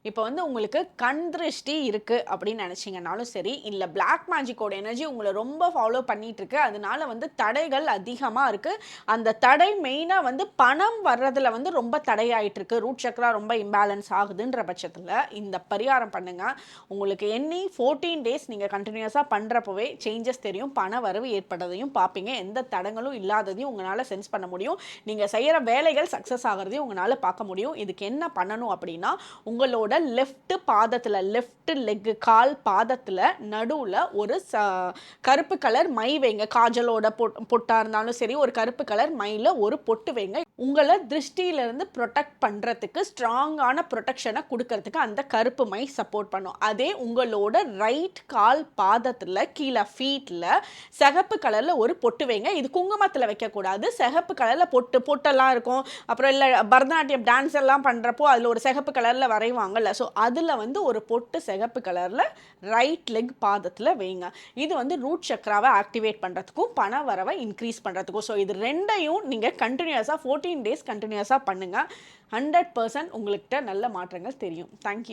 இப்போ வந்து உங்களுக்கு கண் திருஷ்டி இருக்குது அப்படின்னு நினச்சிங்கனாலும் சரி, இல்லை பிளாக் மேஜிக்கோட எனர்ஜி உங்களை ரொம்ப ஃபாலோ பண்ணிட்டு இருக்கு, அதனால வந்து தடைகள் அதிகமாக இருக்குது. அந்த தடை மெயினாக வந்து பணம் வர்றதுல வந்து ரொம்ப தடையாயிட்டு இருக்கு, ரூட் சக்கரா ரொம்ப இம்பேலன்ஸ் ஆகுதுன்ற பட்சத்தில் இந்த பரிகாரம் பண்ணுங்க. உங்களுக்கு எண்ணி 14 டேஸ் நீங்கள் கண்டினியூஸாக பண்ணுறப்பவே சேஞ்சஸ் தெரியும், பண வரவு ஏற்படுறதையும் பார்ப்பீங்க, எந்த தடங்களும் இல்லாததையும் உங்களால் சென்ஸ் பண்ண முடியும், நீங்கள் செய்கிற வேலைகள் சக்ஸஸ் ஆகிறதையும் உங்களால் பார்க்க முடியும். இதுக்கு என்ன பண்ணணும் அப்படின்னா, உங்களோட லெஃப்ட் பாதத்தில், லெஃப்ட் லெக் கால் பாதத்தில் நடுவில் ஒரு கருப்பு கலர் மை வைங்க. காஜலோட பொட்டாக இருந்தாலும் சரி, ஒரு கருப்பு கலர் மையில் ஒரு பொட்டு வைங்க. உங்களை திருஷ்டியிலிருந்து ப்ரொடெக்ட் பண்ணுறதுக்கு, ஸ்ட்ராங்கான ப்ரொடெக்ஷனை கொடுக்கறதுக்கு அந்த கருப்பு மை சப்போர்ட் பண்ணும். அதே உங்களோட ரைட் கால் பாதத்தில் கீழே ஃபீட்டில் சிகப்பு கலரில் ஒரு பொட்டு வைங்க. இது குங்குமத்தில் வைக்கக்கூடாது, சிகப்பு கலரில் பொட்டெல்லாம் இருக்கும். அப்புறம் இல்லை பரதநாட்டியம் டான்ஸ் எல்லாம் பண்ணுறப்போ அதில் ஒரு சிகப்பு கலரில் வரைவாங்கல்ல, ஸோ அதில் வந்து ஒரு பொட்டு சிகப்பு கலரில் ரைட் லெக் பாதத்தில் வைங்க. இது வந்து ரூட் சக்கராவை ஆக்டிவேட் பண்ணுறதுக்கும் பண வரவை இன்க்ரீஸ் பண்ணுறதுக்கும். ஸோ இது ரெண்டையும் நீங்கள் கண்டினியூஸாக 14 டேஸ் கண்டினியூஸாக பண்ணுங்கள். 100% உங்கள்கிட்ட நல்ல மாற்றங்கள் தெரியும். தேங்க்யூ.